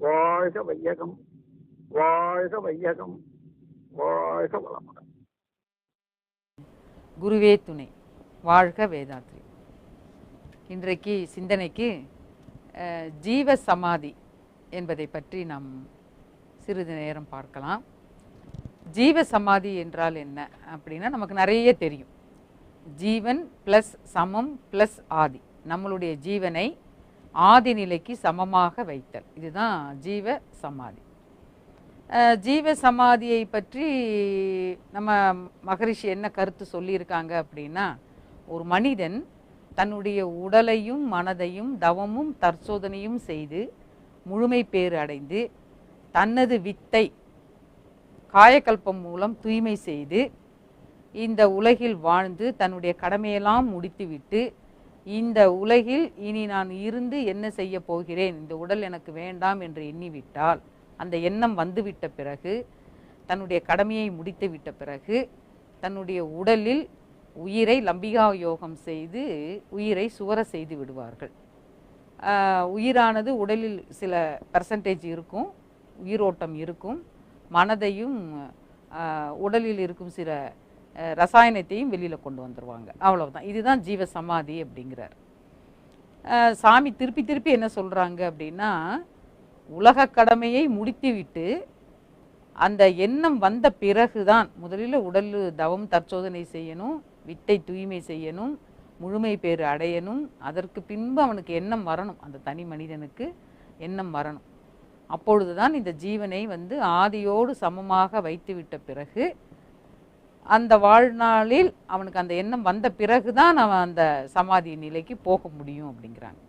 வாழ்க வையகம், வாழ்க வையகம், வாழ்க வளமுடன். குருவே துணை. வாழ்க வேதாத்ரி. இன்றைக்கு சிந்தனைக்கு ஜீவ சமாதி என்பதை பற்றி நாம் சிறிது நேரம் பார்க்கலாம். ஜீவ சமாதி என்றால் என்ன அப்படின்னா நமக்கு நிறைய தெரியும். ஜீவன் ப்ளஸ் சமம் ப்ளஸ் ஆதி, நம்மளுடைய ஜீவனை ஆதி நிலைக்கு சமமாக வைத்தல், இதுதான் ஜீவ சமாதி. ஜீவ சமாதியை பற்றி நம்ம மகரிஷி என்ன கருத்து சொல்லியிருக்காங்க அப்படின்னா, ஒரு மனிதன் தன்னுடைய உடலையும் மனதையும் தவமும் தற்சோதனையும் செய்து முழுமை பேறு அடைந்து தனது வித்தை காயக்கல்பம் மூலம் தூய்மை செய்து இந்த உலகில் வாழ்ந்து தன்னுடைய கடமையெல்லாம் முடித்துவிட்டு இந்த உலகில் இனி நான் இருந்து என்ன செய்ய போகிறேன், இந்த உடல் எனக்கு வேண்டாம் என்று எண்ணிவிட்டால், அந்த எண்ணம் வந்துவிட்ட பிறகு தன்னுடைய கடமையை முடித்து விட்ட பிறகு தன்னுடைய உடலில் உயிரை லம்பிகா யோகம் செய்து உயிரை சுவர செய்து விடுவார்கள். உயிரானது உடலில் சில பெர்சன்டேஜ் இருக்கும், உயிரோட்டம் இருக்கும், மனதையும் உடலில் இருக்கும் சில ரசாயனத்தையும் வெளியில் கொண்டு வந்துடுவாங்க. அவ்வளவுதான். இதுதான் ஜீவ சமாதி அப்படிங்கிறார் சாமி. திருப்பி திருப்பி என்ன சொல்கிறாங்க அப்படின்னா, உலக கடமையை முடித்துவிட்டு அந்த எண்ணம் வந்த பிறகுதான் முதலில் உடல் தவம் தற்சோதனை செய்யணும், வித்தை தூய்மை செய்யணும், முழுமை பேறு அடையணும். அதற்கு பின்பு அவனுக்கு எண்ணம் வரணும், அந்த தனி மனிதனுக்கு எண்ணம் வரணும். அப்பொழுது தான் இந்த ஜீவனை ஆதியோடு சமமாக வைத்துவிட்ட பிறகு அந்த வாழ்நாளில் அவனுக்கு அந்த எண்ணம் வந்த பிறகுதான் அவன் அந்த சமாதி நிலைக்கு போக முடியும் அப்படிங்கிறாங்க.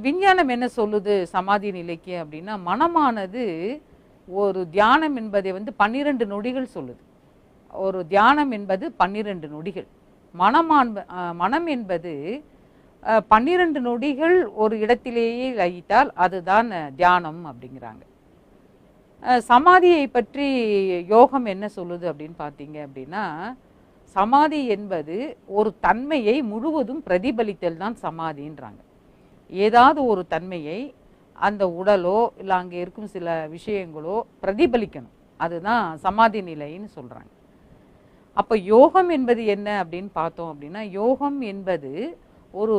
விஞ்ஞானம் என்ன சொல்லுது சமாதி நிலைக்கு அப்படின்னா, மனமானது ஒரு தியானம் என்பதை 12 நொடிகள் சொல்லுது. ஒரு தியானம் என்பது 12 நொடிகள். மனம் என்பது 12 நொடிகள் ஒரு இடத்திலேயே லயித்தால் அதுதான் தியானம் அப்படிங்கிறாங்க. சமாதியை பற்றி யோகம் என்ன சொல்லுது அப்படின்னு பார்த்தீங்க அப்படின்னா, சமாதி என்பது ஒரு தன்மையை முழுவதும் பிரதிபலித்தல் தான் சமாதின்றாங்க. ஏதாவது ஒரு தன்மையை அந்த உடலோ இல்லை அங்கே இருக்கும் சில விஷயங்களோ பிரதிபலிக்கணும், அதுதான் சமாதி நிலைன்னு சொல்கிறாங்க. அப்போ யோகம் என்பது என்ன அப்படின்னு பார்த்தோம் அப்படின்னா, யோகம் என்பது ஒரு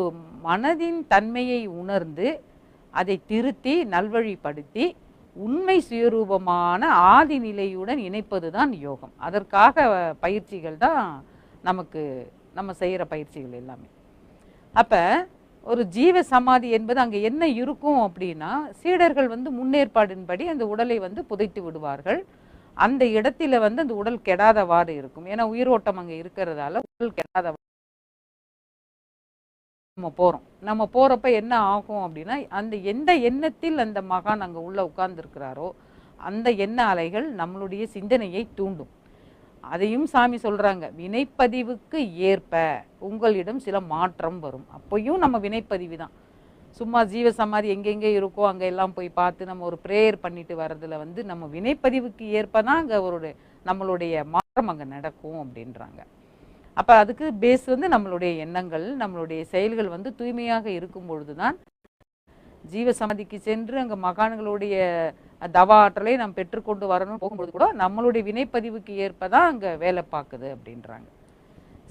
மனதின் தன்மையை உணர்ந்து அதை திருத்தி நல்வழிப்படுத்தி உண்மை சுயரூபமான ஆதி நிலையுடன் இணைப்பது தான் யோகம். அதற்காக பயிற்சிகள் தான் நம்ம செய்கிற பயிற்சிகள் எல்லாமே. அப்போ ஒரு ஜீவ சமாதி என்பது அங்கே என்ன இருக்கும் அப்படின்னா, சீடர்கள் முன்னேற்பாடின்படி அந்த உடலை புதைத்து விடுவார்கள். அந்த இடத்துல அந்த உடல் கெடாதவாறு இருக்கும். ஏன்னா உயிரோட்டம் அங்கே இருக்கிறதால உடல் கெடாத நம்ம போகிறப்ப என்ன ஆகும் அப்படின்னா, அந்த எந்த எண்ணத்தில் அந்த மகான் அங்கே உள்ள உட்கார்ந்துருக்கிறாரோ அந்த எண்ண அலைகள் நம்மளுடைய சிந்தனையை தூண்டும். அதையும் சாமி சொல்கிறாங்க, வினைப்பதிவுக்கு ஏற்ப உங்களிடம் சில மாற்றம் வரும். அப்போயும் நம்ம வினைப்பதிவு தான். சும்மா ஜீவ சமாதி எங்கெங்கே இருக்கோ அங்கே எல்லாம் போய் பார்த்து நம்ம ஒரு ப்ரேயர் பண்ணிட்டு வர்றதுல நம்ம வினைப்பதிவுக்கு ஏற்ப தான் அங்கே நம்மளுடைய மாற்றம் அங்கே நடக்கும் அப்படின்றாங்க. அப்போ அதுக்கு பேஸ் நம்மளுடைய எண்ணங்கள், நம்மளுடைய செயல்கள் தூய்மையாக இருக்கும் பொழுது தான் ஜீவ சமாதிக்கு சென்று அங்கே மகான்களுடைய தவ ஆற்றலை நாம் பெற்றுக்கொண்டு வரணும் போகும்பொழுது கூட நம்மளுடைய வினைப்பதிவுக்கு ஏற்ப தான் அங்கே வேலை பார்க்குது அப்படின்றாங்க.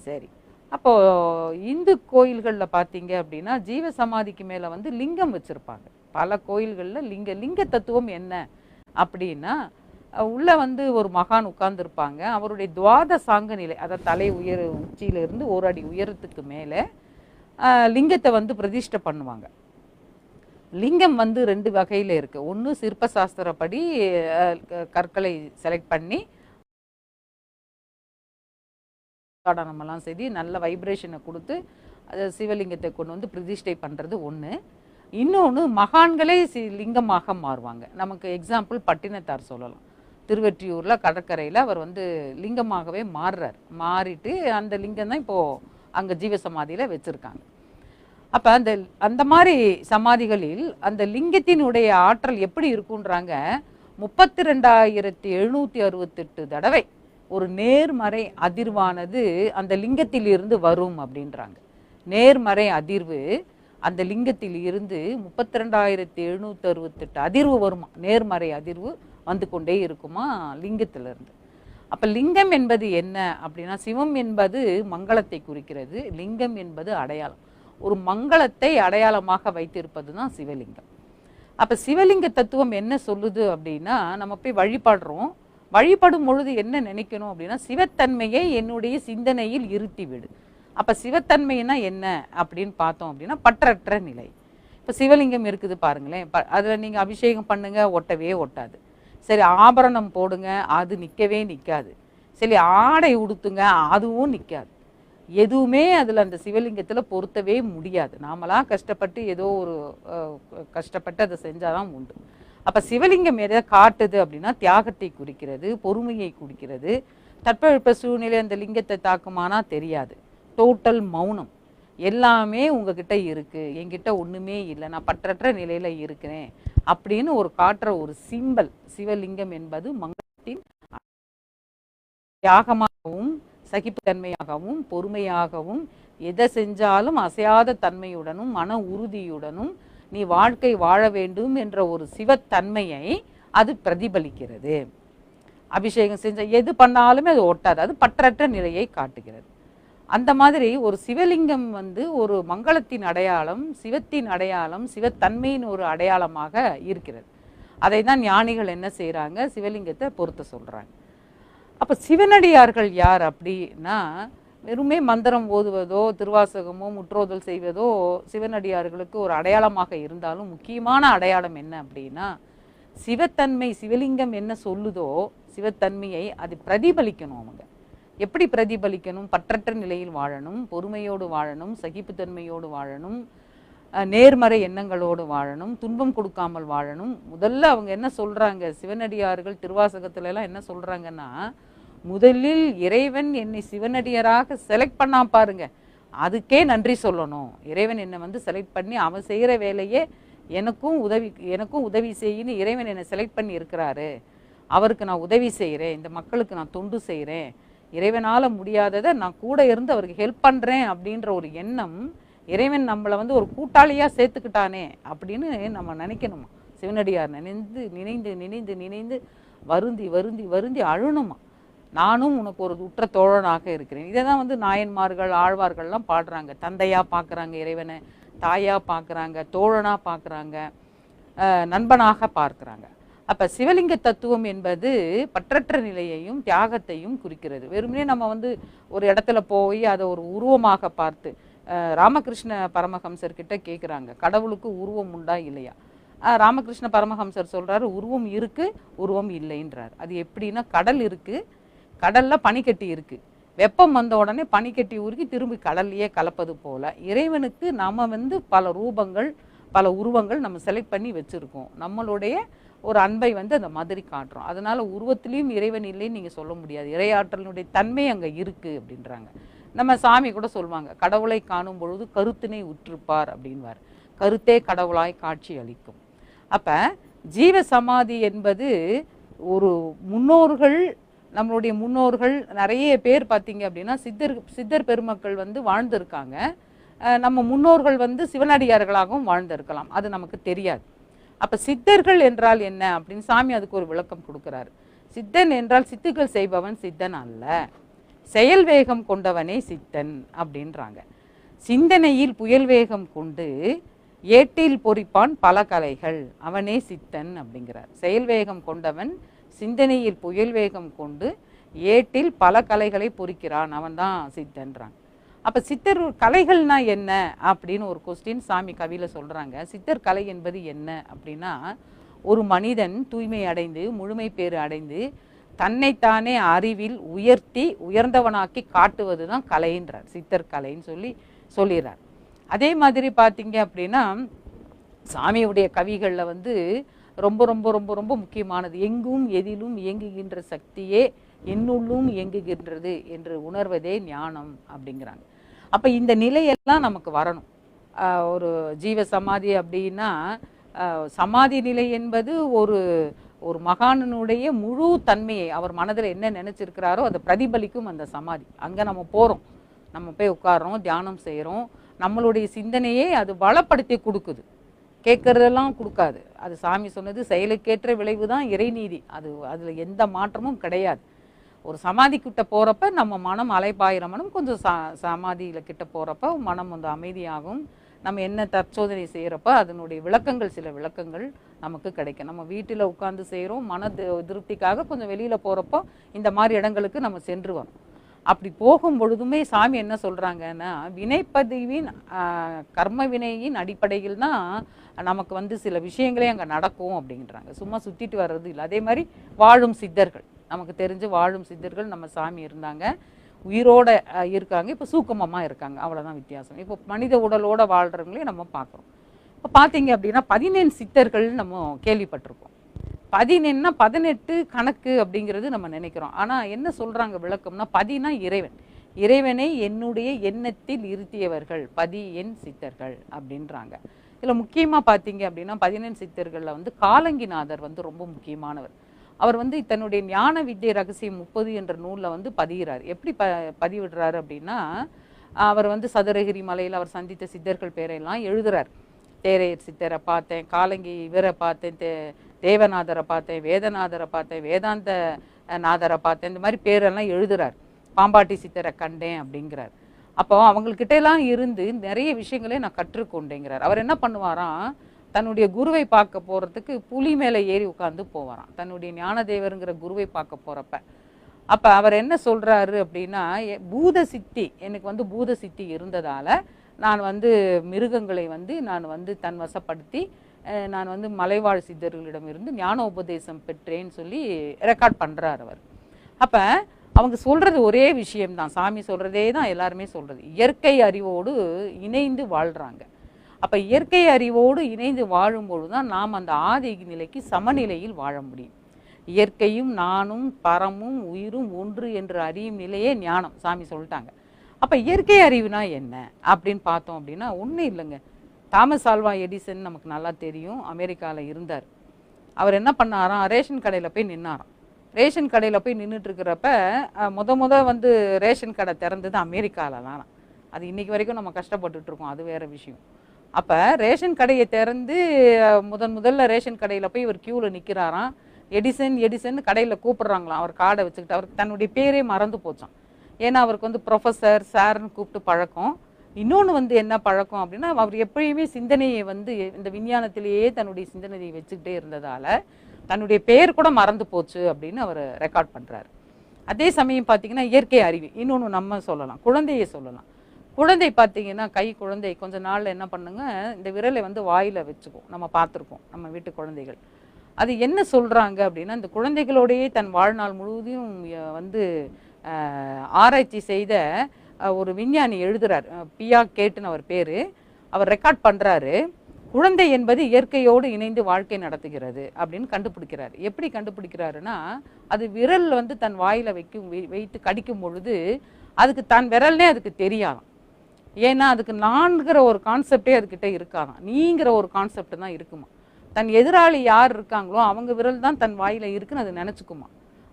சரி, அப்போது இந்து கோயில்களில் பார்த்தீங்க அப்படின்னா ஜீவ சமாதிக்கு மேலே லிங்கம் வச்சுருப்பாங்க. பல கோயில்களில் லிங்க தத்துவம் என்ன அப்படின்னா, உள்ள ஒரு மகான் உட்கார்ந்துருப்பாங்க. அவருடைய துவாத சாங்க நிலை, அதாவது தலை உச்சியிலிருந்து ஒரு அடி உயரத்துக்கு மேலே லிங்கத்தை பிரதிஷ்டை பண்ணுவாங்க. லிங்கம் 2 வகையில் இருக்குது. ஒன்று சிற்பசாஸ்திரப்படி கற்களை செலக்ட் பண்ணி நம்மலாம் செய்து நல்ல வைப்ரேஷனை கொடுத்து அது சிவலிங்கத்தை கொண்டு பிரதிஷ்டை பண்ணுறது ஒன்று. இன்னொன்று மகான்களே லிங்கமாக மாறுவாங்க. நமக்கு எக்ஸாம்பிள் பட்டினத்தார் சொல்லலாம். திருவெற்றியூரில் கடற்கரையில் அவர் லிங்கமாகவே மாறிட்டு அந்த லிங்கம் தான் இப்போது அங்கே ஜீவசமாதியில் வச்சுருக்காங்க. அப்போ அந்த மாதிரி சமாதிகளில் அந்த லிங்கத்தினுடைய ஆற்றல் எப்படி இருக்குன்றாங்க, 32,768 தடவை ஒரு நேர்மறை அதிர்வானது அந்த லிங்கத்திலிருந்து வரும் அப்படின்றாங்க. நேர்மறை அதிர்வு அந்த லிங்கத்தில் இருந்து 32,768 அதிர்வு வருமா, நேர்மறை அதிர்வு வந்து கொண்டே இருக்குமா லிங்கத்திலிருந்து. அப்போ லிங்கம் என்பது என்ன அப்படின்னா, சிவம் என்பது மங்களத்தை குறிக்கிறது, லிங்கம் என்பது அடையாளம். ஒரு மங்களத்தை அடையாளமாக வைத்திருப்பது தான் சிவலிங்கம். அப்போ சிவலிங்க தத்துவம் என்ன சொல்லுது அப்படின்னா, நம்ம போய் வழிபடுறோம், வழிபடும் பொழுது என்ன நினைக்கணும் அப்படின்னா, சிவத்தன்மையை என்னுடைய சிந்தனையில் இருத்தி விடு. அப்போ சிவத்தன்மைனா என்ன அப்படின்னு பார்த்தோம் அப்படின்னா, பற்றற்ற நிலை. இப்போ சிவலிங்கம் இருக்குது பாருங்களேன், அதில் நீங்கள் அபிஷேகம் பண்ணுங்க, ஒட்டவே ஒட்டாது. சரி, ஆபரணம் போடுங்க, அது நிற்கவே நிற்காது. சரி, ஆடை உடுத்துங்க, அதுவும் நிற்காது. எதுவுமே அதில் அந்த சிவலிங்கத்தில் பொருத்தவே முடியாது. நாமளாம் கஷ்டப்பட்டு ஏதோ ஒரு கஷ்டப்பட்டு அதை செஞ்சாதான் உண்டு. அப்போ சிவலிங்கம் எதை காட்டுது அப்படின்னா, தியாகத்தை குறிக்கிறது, பொறுமையை குறிக்கிறது. தட்பவெப்ப சூழ்நிலை அந்த லிங்கத்தை தாக்குமானா தெரியாது. டோட்டல் மௌனம், எல்லாமே உங்ககிட்ட இருக்கு, என்கிட்ட ஒன்றுமே இல்லை, நான் பற்றற்ற நிலையில் இருக்கிறேன் அப்படின்னு ஒரு காட்டுற ஒரு சிம்பல். சிவலிங்கம் என்பது மங்களத்தின் தியாகமாகவும் சகிப்புத்தன்மையாகவும் பொறுமையாகவும், எதை செஞ்சாலும் அசையாத தன்மையுடனும் மன உறுதியுடனும் நீ வாழ்க்கை வாழ வேண்டும் என்ற ஒரு சிவத்தன்மையை அது பிரதிபலிக்கிறது. அபிஷேகம் செஞ்ச எது பண்ணாலுமே அது ஒட்டாது, அது பற்றற்ற நிலையை காட்டுகிறது. அந்த மாதிரி ஒரு சிவலிங்கம் வந்து ஒரு மங்களத்தின் அடையாளம், சிவத்தின் அடையாளம், சிவத்தன்மையின் ஒரு அடையாளமாக இருக்கிறது. அதை தான் ஞானிகள் என்ன செய்கிறாங்க, சிவலிங்கத்தை பொறுத்த சொல்கிறாங்க. அப்போ சிவனடியார்கள் யார் அப்படின்னா, வெறுமே மந்திரம் ஓதுவதோ திருவாசகமோ முற்றோதல் செய்வதோ சிவனடியார்களுக்கு ஒரு அடையாளமாக இருந்தாலும், முக்கியமான அடையாளம் என்ன அப்படின்னா, சிவத்தன்மை, சிவலிங்கம் என்ன சொல்லுதோ சிவத்தன்மையை அது பிரதிபலிக்கணும். அவங்க எப்படி பிரதிபலிக்கணும்? பற்றற்ற நிலையில் வாழணும், பொறுமையோடு வாழணும், சகிப்புத்தன்மையோடு வாழணும், நேர்மறை எண்ணங்களோடு வாழணும், துன்பம் கொடுக்காமல் வாழணும். முதல்ல அவங்க என்ன சொல்கிறாங்க, சிவனடியார்கள் திருவாசகத்துல எல்லாம் என்ன சொல்கிறாங்கன்னா, முதலில் இறைவன் என்னை சிவனடியராக செலக்ட் பண்ணா பாருங்க, அதுக்கே நன்றி சொல்லணும். இறைவன் என்னை வந்து செலக்ட் பண்ணி அவன் செய்கிற வேலையே எனக்கும் உதவி செய்யின்னு இறைவன் என்னை செலக்ட் பண்ணி இருக்கிறாரு, அவருக்கு நான் உதவி செய்கிறேன், இந்த மக்களுக்கு நான் தொண்டு செய்கிறேன், இறைவனால் முடியாததை நான் கூட இருந்து அவருக்கு ஹெல்ப் பண்ணுறேன் அப்படின்ற ஒரு எண்ணம், இறைவன் நம்மளை வந்து ஒரு கூட்டாளியாக சேர்த்துக்கிட்டானே அப்படின்னு நம்ம நினைக்கணுமா. சிவனடியார் நினைந்து நினைந்து நினைந்து நினைந்து வருந்தி வருந்தி வருந்தி அழுணுமா, நானும் உனக்கு ஒரு உற்ற தோழனாக இருக்கிறேன். இதை தான் வந்து நாயன்மார்கள் ஆழ்வார்கள்லாம் பாடுறாங்க. தந்தையாக பார்க்குறாங்க இறைவனை, தாயாக பார்க்குறாங்க, தோழனாக பார்க்குறாங்க, நண்பனாக பார்க்குறாங்க. அப்போ சிவலிங்க தத்துவம் என்பது பற்றற்ற நிலையையும் தியாகத்தையும் குறிக்கிறது. வெறுமனே நம்ம வந்து ஒரு இடத்துல போய் அதை ஒரு உருவமாக பார்த்து, ராமகிருஷ்ண பரமஹம்சர்கிட்ட கேட்குறாங்க, கடவுளுக்கு உருவம் உண்டா இல்லையா? ராமகிருஷ்ண பரமஹம்சர் சொல்கிறாரு, உருவம் இருக்குது, உருவம் இல்லைன்றார். அது எப்படின்னா, கடல் இருக்குது, கடலில் பனிக்கட்டி இருக்குது, வெப்பம் வந்த உடனே பனிக்கட்டி உருக்கி திரும்பி கடல்லையே கலப்பது போல் இறைவனுக்கு நம்ம வந்து பல ரூபங்கள் பல உருவங்கள் நம்ம செலக்ட் பண்ணி வச்சுருக்கோம். நம்மளுடைய ஒரு அன்பை வந்து அந்த மாதிரி காட்டுறோம். அதனால் உருவத்திலையும் இறைவன் இல்லைன்னு நீங்கள் சொல்ல முடியாது, இறையாற்றலினுடைய தன்மை அங்கே இருக்குது அப்படின்றாங்க. நம்ம சாமி கூட சொல்லுவாங்க, கடவுளை காணும் பொழுது கருத்தினை உற்றுப்பார் அப்படின்வார், கருத்தே கடவுளாய் காட்சி அளிக்கும். அப்போ ஜீவ சமாதி என்பது ஒரு முன்னோர்கள், நம்மளுடைய முன்னோர்கள் நிறைய பேர் பார்த்தீங்க அப்படின்னா சித்தர் பெருமக்கள் வந்து வாழ்ந்திருக்காங்க. நம்ம முன்னோர்கள் வந்து சிவனடியார்களாகவும் வாழ்ந்திருக்கலாம், அது நமக்கு தெரியாது. அப்போ சித்தர்கள் என்றால் என்ன அப்படின்னு சாமி அதுக்கு ஒரு விளக்கம் கொடுக்குறாரு. சித்தன் என்றால் சித்துக்கள் செய்பவன் சித்தன் அல்ல, செயல் வேகம் கொண்டவனே சித்தன் அப்படின்றாங்க. சிந்தனையில் புயல் வேகம் கொண்டு ஏட்டில் பொறிப்பான் பல கலைகள், அவனே சித்தன் அப்படிங்கிறார். செயல் வேகம் கொண்டவன் சிந்தனையில் புயல் வேகம் கொண்டு ஏட்டில் பல கலைகளை பொறிக்கிறான், அவன் தான் சித்தன்றாங்க. அப்போ சித்தர் கலைகள்னா என்ன அப்படின்னு ஒரு கொஸ்டின் சாமி கவியில் சொல்கிறாங்க. சித்தர் கலை என்பது என்ன அப்படின்னா, ஒரு மனிதன் தூய்மை அடைந்து முழுமை பேறு அடைந்து தன்னைத்தானே அறிவில் உயர்த்தி உயர்ந்தவனாக்கி காட்டுவது தான் கலைன்றார், சித்தர் கலைன்னு சொல்லிடுறார். அதே மாதிரி பார்த்தீங்க அப்படின்னா, சாமியுடைய கவிகளில் வந்து ரொம்ப ரொம்ப ரொம்ப ரொம்ப முக்கியமானது, எங்கும் எதிலும் இயங்குகின்ற சக்தியே என்னுள்ளும் இயங்குகின்றது என்று உணர்வதே ஞானம் அப்படிங்கிறாங்க. அப்போ இந்த நிலையெல்லாம் நமக்கு வரணும். ஒரு ஜீவ சமாதி அப்படின்னா, சமாதி நிலை என்பது ஒரு மகானுடைய முழு தன்மையை, அவர் மனதில் என்ன நினச்சிருக்கிறாரோ அதை பிரதிபலிக்கும் அந்த சமாதி. அங்கே நம்ம போகிறோம், நம்ம போய் உட்காரோம், தியானம் செய்கிறோம், நம்மளுடைய சிந்தனையே அது வளப்படுத்தி கொடுக்குது, கேட்கறதெல்லாம் கொடுக்காது. அது சாமி சொன்னது செயலுக்கேற்ற விளைவு தான் இறைநீதி. அதில் எந்த மாற்றமும் கிடையாது. ஒரு சமாதி கிட்ட போகிறப்ப நம்ம மனம் அலைபாயிர மனம் கொஞ்சம் சமாதியில் கிட்ட போகிறப்ப மனம் வந்து அமைதியாகும். நம்ம என்ன தற்சோதனை செய்கிறப்ப அதனுடைய விளக்கங்கள், சில விளக்கங்கள் நமக்கு கிடைக்கும். நம்ம வீட்டில் உட்காந்து செய்கிறோம், மன திருப்திக்காக கொஞ்சம் வெளியில் போகிறப்போ இந்த மாதிரி இடங்களுக்கு நம்ம சென்று வரோம். அப்படி போகும் பொழுதுமே சாமி என்ன சொல்கிறாங்கன்னா, வினைப்பதிவின் கர்ம வினையின் அடிப்படையில் தான் நமக்கு வந்து சில விஷயங்களே அங்கே நடக்கும் அப்படின்றாங்க. சும்மா சுற்றிட்டு வர்றது இல்லை. அதே மாதிரி வாழும் சித்தர்கள், நமக்கு தெரிஞ்சு வாழும் சித்தர்கள் நம்ம சாமி இருந்தாங்க, உயிரோடு இருக்காங்க, இப்போ சூக்கமமாக இருக்காங்க, அவ்வளோதான் வித்தியாசம். இப்போ மனித உடலோடு வாழ்கிறவங்களே நம்ம பார்க்குறோம். இப்போ பார்த்தீங்க அப்படின்னா 14 சித்தர்கள் நம்ம கேள்விப்பட்டிருக்கோம். 14ன்னா 18 கணக்கு அப்படிங்கிறது நம்ம நினைக்கிறோம். ஆனால் என்ன சொல்கிறாங்க விளக்கம்னா, பதினா இறைவன், இறைவனை என்னுடைய எண்ணத்தில் இருத்தியவர்கள் பதி என் சித்தர்கள் அப்படின்றாங்க. இதில் முக்கியமாக பார்த்தீங்க அப்படின்னா 14 சித்தர்களில் வந்து காலங்கிநாதர் வந்து ரொம்ப முக்கியமானவர். அவர் வந்து தன்னுடைய ஞான வித்யை ரகசியம் 30 என்ற நூலில் வந்து பதிகிறார். எப்படி பதிவிடுறாரு அப்படின்னா, அவர் வந்து சதுரகிரி மலையில் அவர் சந்தித்த சித்தர்கள் பேரையெல்லாம் எழுதுறார். தேரையர் சித்தரை பார்த்தேன், காலங்கி இவரை பார்த்தேன், தேவநாதரை பார்த்தேன், வேதநாதரை பார்த்தேன், வேதாந்த நாதரை பார்த்தேன், இந்த மாதிரி பேரெல்லாம் எழுதுறார். பாம்பாட்டி சித்தரை கண்டேன் அப்படிங்கிறார். அப்போ அவங்கக்கிட்ட எல்லாம் இருந்து நிறைய விஷயங்களே நான் கற்றுக்கொண்டேங்கிறார். அவர் என்ன பண்ணுவாராம், தன்னுடைய குருவை பார்க்க போகிறதுக்கு புலி மேலே ஏறி உட்காந்து போவாராம், தன்னுடைய ஞானதேவருங்கிற குருவை பார்க்க போகிறப்ப. அப்போ அவர் என்ன சொல்கிறாரு அப்படின்னா, பூத சித்தி, எனக்கு வந்து பூத சித்தி இருந்ததால் நான் வந்து மிருகங்களை வந்து நான் வந்து தன் வசப்படுத்தி நான் வந்து மலைவாழ் சித்தர்களிடமிருந்து ஞான உபதேசம் பெற்றேன்னு சொல்லி ரெக்கார்ட் பண்ணுறார் அவர். அப்போ அவங்க சொல்கிறது ஒரே விஷயம்தான், சாமி சொல்கிறதே தான் எல்லாருமே சொல்கிறது, இயற்கை அறிவோடு இணைந்து வாழ்கிறாங்க. அப்போ இயற்கை அறிவோடு இணைந்து வாழும்பொழுது தான் நாம் அந்த ஆதி நிலைக்கு சமநிலையில் வாழ முடியும். இயற்கையும் நானும் பரமும் உயிரும் ஒன்று என்று அறியும் நிலையே ஞானம், சாமி சொல்லிட்டாங்க. அப்போ இயற்கை அறிவுனா என்ன அப்படின்னு பார்த்தோம் அப்படின்னா ஒன்றும் இல்லைங்க. தாமஸ் ஆல்வா எடிசன் நமக்கு நல்லா தெரியும், அமெரிக்காவில் இருந்தார். அவர் என்ன பண்ணாராம், ரேஷன் கடையில் போய் நின்னாராம். ரேஷன் கடையில் போய் நின்றுட்டு இருக்கிறப்ப முத வந்து ரேஷன் கடை திறந்தது அமெரிக்காவில் தான். அது இன்றைக்கி வரைக்கும் நம்ம கஷ்டப்பட்டுட்ருக்கோம், அது வேறு விஷயம். அப்போ ரேஷன் கடையை திறந்து முதல்ல ரேஷன் கடையில் போய் இவர் க்யூவில் நிற்கிறாராம். எடிசன் கடையில் கூப்பிட்றாங்களாம். அவர் கார்டை வச்சுக்கிட்டு அவருக்கு தன்னுடைய பேரே மறந்து போச்சான். ஏன்னா அவருக்கு வந்து ப்ரொஃபஸர் சார்னு கூப்பிட்டு பழக்கம். இன்னொன்று வந்து என்ன பழக்கம் அப்படின்னா, அவர் எப்பயுமே சிந்தனையை வந்து இந்த விஞ்ஞானத்திலேயே தன்னுடைய சிந்தனையை வச்சுக்கிட்டே இருந்ததால் தன்னுடைய பேர் கூட மறந்து போச்சு அப்படின்னு அவர் ரெக்கார்ட் பண்ணுறாரு. அதே சமயம் பார்த்திங்கன்னா இயற்கை அறிவு இன்னொன்று நம்ம சொல்லலாம், குழந்தையை சொல்லலாம். குழந்தை பார்த்திங்கன்னா குழந்தை கொஞ்ச நாளில் என்ன பண்ணுங்க, இந்த விரலை வந்து வாயில் வச்சுக்கும். நம்ம பார்த்துருக்கோம் நம்ம வீட்டு குழந்தைகள். அது என்ன சொல்கிறாங்க அப்படின்னா, இந்த குழந்தைகளோடையே தன் வாழ்நாள் முழுவதும் வந்து ஆராய்ச்சி செய்த ஒரு விஞ்ஞானி எழுதுறார், பியா கேட்டுன்னு அவர் பேர். அவர் ரெக்கார்ட் பண்ணுறாரு, குழந்தை என்பது இயற்கையோடு இணைந்து வாழ்க்கை நடத்துகிறது அப்படின்னு கண்டுபிடிக்கிறார். எப்படி கண்டுபிடிக்கிறாருன்னா, அது விரல் வந்து தன் வாயில் வைத்து கடிக்கும் பொழுது அதுக்கு தன் விரல்னே அதுக்கு தெரியாதாம். ஏன்னா அதுக்கு நான்கிற ஒரு கான்செப்டே அதுக்கிட்ட இருக்காதான், நீங்கிற ஒரு கான்செப்ட் தான் இருக்குமா. தன் எதிராளி யார் இருக்காங்களோ அவங்க விரல் தான் தன் வாயில் இருக்குன்னு அது நினச்சிக்குமா.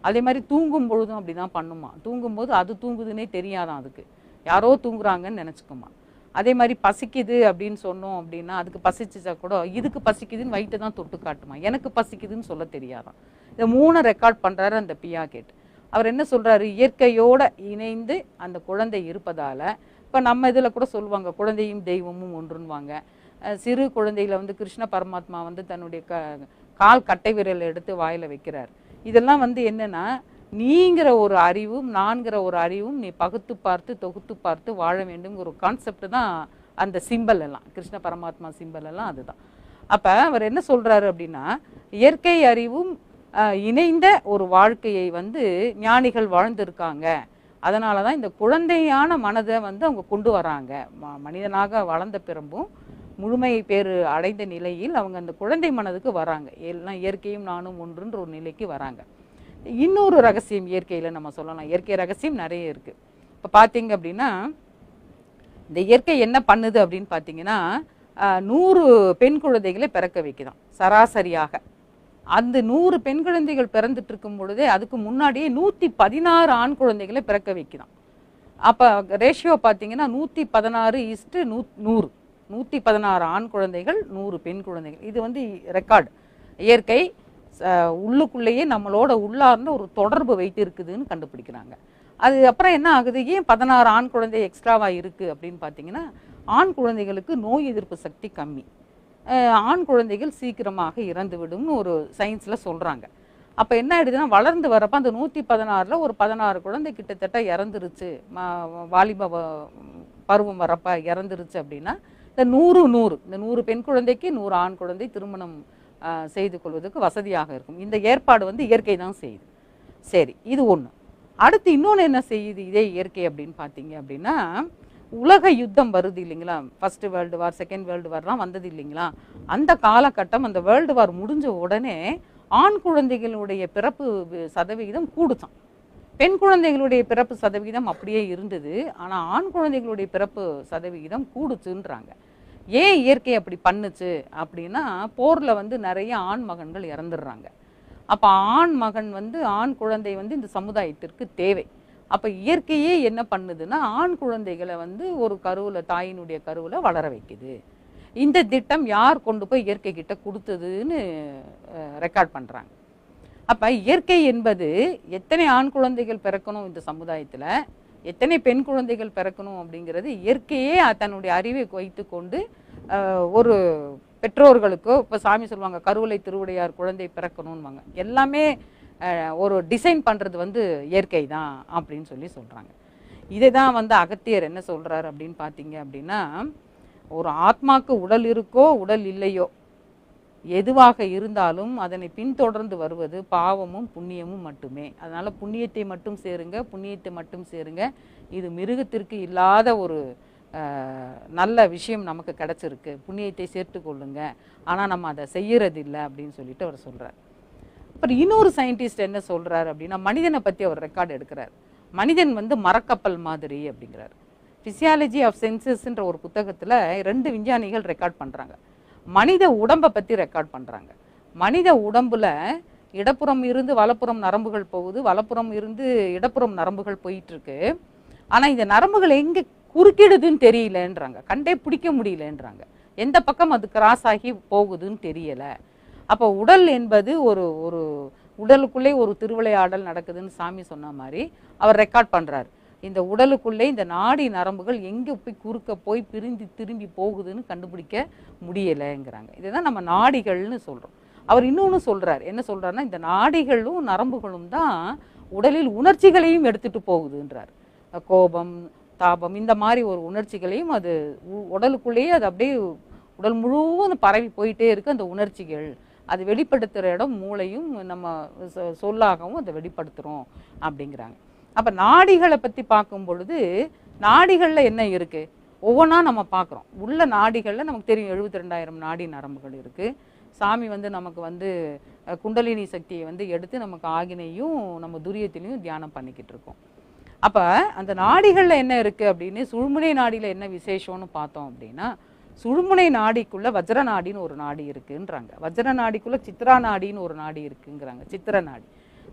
அதே மாதிரி தூங்கும் பொழுதும் அப்படி தான் பண்ணுமா. தூங்கும்போது அது தூங்குதுன்னே தெரியாதான், அதுக்கு யாரோ தூங்குறாங்கன்னு நினச்சிக்குமா. அதே மாதிரி பசிக்குது அப்படின்னு சொன்னோம் அப்படின்னா, அதுக்கு பசிச்சா கூட இதுக்கு பசிக்குதுன்னு வயிற்று தான் தொட்டு காட்டுமா, எனக்கு பசிக்குதுன்னு சொல்ல தெரியாதான். இதை 3 ரெக்கார்ட் பண்ணுறாரு அந்த பியா கேட். அவர் என்ன சொல்கிறாரு, இயற்கையோடு இணைந்து அந்த குழந்தை இருப்பதால், இப்போ நம்ம இதில் கூட சொல்லுவாங்க குழந்தையும் தெய்வமும் ஒன்றுன்னுவாங்க. சிறு குழந்தையில் வந்து கிருஷ்ண பரமாத்மா வந்து தன்னுடைய கால் கட்டை விரலை எடுத்து வாயில் வைக்கிறார். இதெல்லாம் வந்து என்னென்னா, நீங்கிற ஒரு அறிவும் நான்கிற ஒரு அறிவும் நீ பகுத்து பார்த்து தொகுத்து பார்த்து வாழ வேண்டுங்கிற ஒரு கான்செப்ட் தான் அந்த சிம்பல் எல்லாம், கிருஷ்ண பரமாத்மா சிம்பல் எல்லாம் அதுதான். அப்போ அவர் என்ன சொல்கிறாரு அப்படின்னா, இயற்கை அறிவும் இணைந்த ஒரு வாழ்க்கையை வந்து ஞானிகள் வாழ்ந்திருக்காங்க. அதனால தான் இந்த குழந்தையான மனதை வந்து அவங்க கொண்டு வராங்க. மனிதனாக வளர்ந்த பிறப்பும் முழுமை பேர் அடைந்த நிலையில் அவங்க அந்த குழந்தை மனதுக்கு வராங்க. எல்லாம் இயற்கையும் நானும் ஒன்றுன்ற ஒரு நிலைக்கு வராங்க. இன்னொரு ரகசியம் இயற்கையில் நம்ம சொல்லலாம், இயற்கை ரகசியம் நிறைய இருக்குது. இப்போ பார்த்தீங்க அப்படின்னா, இந்த இயற்கை என்ன பண்ணுது அப்படின்னு பார்த்தீங்கன்னா, 100 பெண் குழந்தைகளை பிறக்க வைக்குதான் சராசரியாக. அந்த 100 பெண் குழந்தைகள் பிறந்துட்டு இருக்கும் பொழுதே அதுக்கு முன்னாடியே 116 ஆண் குழந்தைகளை பிறக்க வைக்குதான். அப்போ ரேஷியோ பார்த்தீங்கன்னா 116:100. 116 ஆண் குழந்தைகள் 100 பெண் குழந்தைகள். இது வந்து ரெக்கார்டு. இயற்கை உள்ளுக்குள்ளேயே நம்மளோட உள்ளார்ந்த ஒரு தொடர்பு வைத்து இருக்குதுன்னு கண்டுபிடிக்கிறாங்க. அது அப்புறம் என்ன ஆகுது, ஏன் 16 ஆண் குழந்தை எக்ஸ்ட்ராவாக இருக்குது அப்படின்னு பார்த்தீங்கன்னா, ஆண் குழந்தைகளுக்கு நோய் எதிர்ப்பு சக்தி கம்மி, ஆண் குழந்தைகள் சீக்கிரமாக இறந்து விடும்னு ஒரு சயின்ஸில் சொல்கிறாங்க. அப்போ என்ன ஆயிடுதுன்னா, வளர்ந்து வரப்போ அந்த 116ல் ஒரு 16 குழந்தை கிட்டத்தட்ட இறந்துருச்சு, வாலிப பருவம் வரப்போ இறந்துருச்சு அப்படின்னா, இந்த 100 இந்த 100 பெண் குழந்தைக்கு 100 ஆண் குழந்தை திருமணம் செய்து கொள்வதற்கு வசதியாக இருக்கும். இந்த ஏற்பாடு வந்து இயற்கை தான் செய்யுது. சரி, இது ஒன்று. அடுத்து இன்னொன்று என்ன செய்யுது இதே இயற்கை அப்படின்னு பார்த்தீங்க அப்படின்னா, உலக யுத்தம் வருது இல்லைங்களா, first world war, second world வார்லாம் வந்தது இல்லைங்களா, அந்த காலகட்டம் அந்த வேர்ல்டு வார் முடிஞ்ச உடனே ஆண் குழந்தைகளுடைய பிறப்பு சதவிகிதம் கூடுச்சான். பெண் குழந்தைகளுடைய பிறப்பு சதவிகிதம் அப்படியே இருந்தது, ஆனால் ஆண் குழந்தைகளுடைய பிறப்பு சதவிகிதம் கூடுச்சுன்றாங்க. ஏன் இயற்கை அப்படி பண்ணுச்சு அப்படின்னா, போரில் வந்து நிறைய ஆண் மகன்கள் இறந்துடுறாங்க. அப்போ ஆண் மகன் வந்து ஆண் குழந்தை வந்து இந்த சமுதாயத்திற்கு தேவை. அப்போ இயற்கையே என்ன பண்ணுதுன்னா, ஆண் குழந்தைகளை வந்து ஒரு கருவில், தாயினுடைய கருவில் வளர வைக்குது. இந்த திட்டம் யார் கொண்டு போய் இயற்கை கிட்ட கொடுத்ததுன்னு ரெக்கார்ட் பண்ணுறாங்க. அப்போ இயற்கை என்பது எத்தனை ஆண் குழந்தைகள் பிறக்கணும் இந்த சமுதாயத்தில், எத்தனை பெண் குழந்தைகள் பிறக்கணும் அப்படிங்கிறது இயற்கையே தன்னுடைய அறிவை வைத்து கொண்டு ஒரு பெற்றோர்களுக்கோ, இப்போ சாமி சொல்லுவாங்க கருவலை திருவுடையார் குழந்தை பிறக்கணும்வாங்க, எல்லாமே ஒரு டிசைன் பண்ணுறது வந்து இயற்கை தான் அப்படின்னு சொல்கிறாங்க. இதை தான் வந்து அகத்தியர் என்ன சொல்கிறார் அப்படின்னு பார்த்தீங்க அப்படின்னா, ஒரு ஆத்மாக்கு உடல் இருக்கோ உடல் இல்லையோ எதுவாக இருந்தாலும் அதனை பின்தொடர்ந்து வருவது பாவமும் புண்ணியமும் மட்டுமே. அதனால் புண்ணியத்தை மட்டும் சேருங்க, புண்ணியத்தை மட்டும் சேருங்க. இது மிருகத்திற்கு இல்லாத ஒரு நல்ல விஷயம் நமக்கு கிடச்சிருக்கு, புண்ணியத்தை சேர்த்து கொள்ளுங்க. ஆனால் நம்ம அதை செய்யறதில்லை அப்படின்னு சொல்லிட்டு அவர் சொல்கிறார். அப்புறம் இன்னொரு சயின்டிஸ்ட் என்ன சொல்கிறார் அப்படின்னா, மனிதனை பற்றி அவர் ரெக்கார்டு எடுக்கிறார். மனிதன் வந்து மரக்கப்பல் மாதிரி அப்படிங்கிறார். ஃபிசியாலஜி ஆஃப் சென்சஸ்ன்ற ஒரு புத்தகத்தில் 2 விஞ்ஞானிகள் ரெக்கார்ட் பண்ணுறாங்க. மனித உடம்பை பற்றி ரெக்கார்ட் பண்ணுறாங்க. மனித உடம்புல இடப்புறம் இருந்து வலப்புறம் நரம்புகள் போகுது, வலப்புறம் இருந்து இடப்புறம் நரம்புகள் போயிட்டுருக்கு. ஆனால் இந்த நரம்புகள் எங்கே குறுக்கிடுதுன்னு தெரியலன்றாங்க, கண்டே பிடிக்க முடியலன்றாங்க, எந்த பக்கம் அது கிராஸ் ஆகி போகுதுன்னு தெரியலை. அப்போ உடல் என்பது ஒரு ஒரு உடலுக்குள்ளே ஒரு திருவிளையாடல் நடக்குதுன்னு சாமி சொன்ன மாதிரி அவர் ரெக்கார்ட் பண்ணுறாரு. இந்த உடலுக்குள்ளே இந்த நாடி நரம்புகள் எங்கே போய் குறுக்க போய் பிரிந்து திரும்பி போகுதுன்னு கண்டுபிடிக்க முடியலைங்கிறாங்க. இதுதான் நம்ம நாடிகள்னு சொல்கிறோம். அவர் இன்னொன்று சொல்கிறார். என்ன சொல்கிறாருன்னா, இந்த நாடிகளும் நரம்புகளும் தான் உடலில் உணர்ச்சிகளையும் எடுத்துகிட்டு போகுதுன்றார். கோபம், தாபம், இந்த மாதிரி ஒரு உணர்ச்சிகளையும் அது உடலுக்குள்ளேயே அது அப்படியே உடல் முழுவதும் பரவி போயிட்டே இருக்குது அந்த உணர்ச்சிகள். அது வெளிப்படுத்துகிற இடம் மூளையும் நம்ம சொல்லாகவும் அதை வெளிப்படுத்துகிறோம் அப்படிங்கிறாங்க. அப்போ நாடிகளை பற்றி பார்க்கும் பொழுது நாடிகளில் என்ன இருக்குது ஒவ்வொன்றா நம்ம பார்க்குறோம். உள்ள நாடிகளில் நமக்கு தெரியும் 72,000 நாடி நரம்புகள் இருக்குது. சாமி வந்து நமக்கு வந்து குண்டலினி சக்தியை வந்து எடுத்து நமக்கு ஆகினையும் நம்ம துரியத்திலையும் தியானம் பண்ணிக்கிட்டு இருக்கோம். அப்போ அந்த நாடிகளில் என்ன இருக்குது அப்படின்னு, சுழுமுனை நாடியில் என்ன விசேஷம்னு பார்த்தோம் அப்படின்னா, சுழுமுனை நாடிக்குள்ளே வஜ்ர நாடின்னு ஒரு நாடி இருக்குன்றாங்க. வஜ்ர நாடிக்குள்ளே சித்ரா நாடின்னு ஒரு நாடி இருக்குங்கிறாங்க. சித்திர நாடி,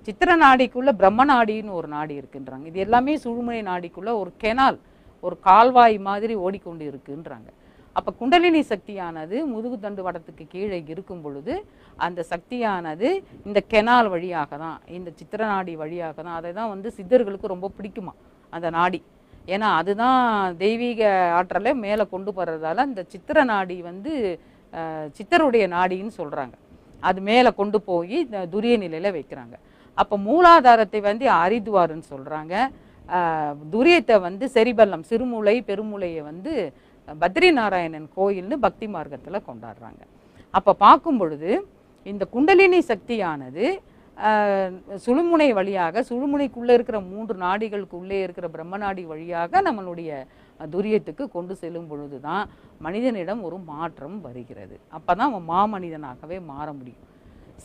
சித்திர நாடிக்குள்ளே பிரம்ம நாடின்னு ஒரு நாடி இருக்குன்றாங்க. இது எல்லாமே சுழுமுனை நாடிக்குள்ளே ஒரு கெனால், ஒரு கால்வாய் மாதிரி ஓடிக்கொண்டு இருக்குன்றாங்க. அப்போ குண்டலினி சக்தியானது முதுகு தண்டு வடத்துக்கு கீழே இருக்கும் பொழுது அந்த சக்தியானது இந்த கெனால் வழியாக தான், இந்த சித்திர நாடி வழியாக தான். அதை தான் வந்து சித்தர்களுக்கு ரொம்ப பிடிக்குமா அந்த நாடி. ஏன்னா அதுதான் தெய்வீக ஆற்றலை மேலே கொண்டு போகிறதால இந்த சித்திர நாடி வந்து சித்தருடைய நாடின்னு சொல்கிறாங்க. அது மேலே கொண்டு போய் இந்த துரிய நிலையில் வைக்கிறாங்க. அப்போ மூலாதாரத்தை வந்து அரிதுவாருன்னு சொல்கிறாங்க. துரியத்தை வந்து செரிபல்லம், சிறுமூளை பெருமூளையை வந்து பத்ரி நாராயணன் கோயில்னு பக்தி மார்க்கத்தில் கொண்டாடுறாங்க. அப்போ பார்க்கும் பொழுது இந்த குண்டலினி சக்தியானது சுழுமுனை வழியாக, சுழுமுனைக்குள்ளே இருக்கிற 3 நாடிகளுக்குள்ளே இருக்கிற பிரம்ம நாடி வழியாக நம்மளுடைய துரியத்துக்கு கொண்டு செல்லும் பொழுது தான் மனிதனிடம் ஒரு மாற்றம் வருகிறது. அப்போ தான் அவன் மாமனிதனாகவே மாற முடியும்.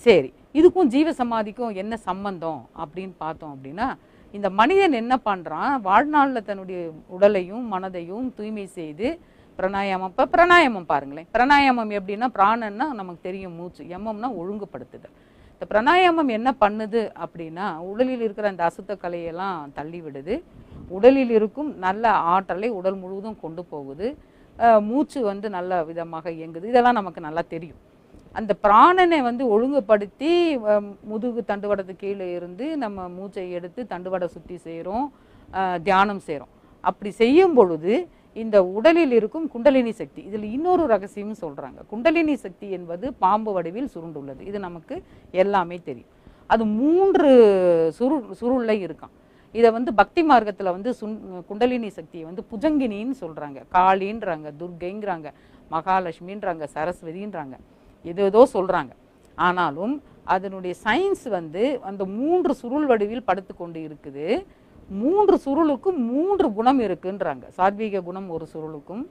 சரி, இதுக்கும் ஜீவ சமாதிக்கும் என்ன சம்பந்தம் அப்படின்னு பார்த்தோம் அப்படின்னா, இந்த மனிதன் என்ன பண்ணுறான், வாழ்நாளில் தன்னுடைய உடலையும் மனதையும் தூய்மை செய்து பிராணாயாமம். இப்போ பிராணாயாமம் பாருங்களேன், பிராணாயாமம் எப்படின்னா, பிராணன்னா நமக்கு தெரியும் மூச்சு, எம்மம்னா ஒழுங்குபடுத்துதல். இந்த பிராணாயாமம் என்ன பண்ணுது அப்படின்னா, உடலில் இருக்கிற அந்த அசுத்த கலையெல்லாம் தள்ளி விடுது, உடலில் இருக்கும் நல்ல ஆற்றலை உடல் முழுவதும் கொண்டு போகுது. மூச்சு வந்து நல்ல விதமாக இயங்குது. இதெல்லாம் நமக்கு நல்லா தெரியும். அந்த பிராணனை வந்து ஒழுங்குபடுத்தி முதுகு தண்டுவடத்து கீழே இருந்து நம்ம மூச்சை எடுத்து தண்டுவடை சுற்றி செய்கிறோம், தியானம் செய்கிறோம். அப்படி செய்யும் பொழுது இந்த உடலில் இருக்கும் குண்டலினி சக்தி, இதில் இன்னொரு ரகசியம் சொல்கிறாங்க. குண்டலினி சக்தி என்பது பாம்பு வடிவில் சுருண்டுள்ளது. இது நமக்கு எல்லாமே தெரியும். அது 3 சுருளில் இருக்கான். இதை வந்து பக்தி மார்க்கத்தில் வந்து குண்டலினி சக்தியை வந்து புஜங்கினின்னு சொல்கிறாங்க, காளின்றாங்க, துர்கைங்கிறாங்க, மகாலட்சுமின்றாங்க, சரஸ்வதின்றாங்க, ஏதோ சொல்கிறாங்க. ஆனாலும் அதனுடைய சயின்ஸ் வந்து அந்த 3 சுருள் வடிவில் படுத்து கொண்டு இருக்குது. 3 சுருளுக்கும் 3 குணம் இருக்குன்றாங்க. சாத்வீக குணம் ஒரு சுருளுக்கும்,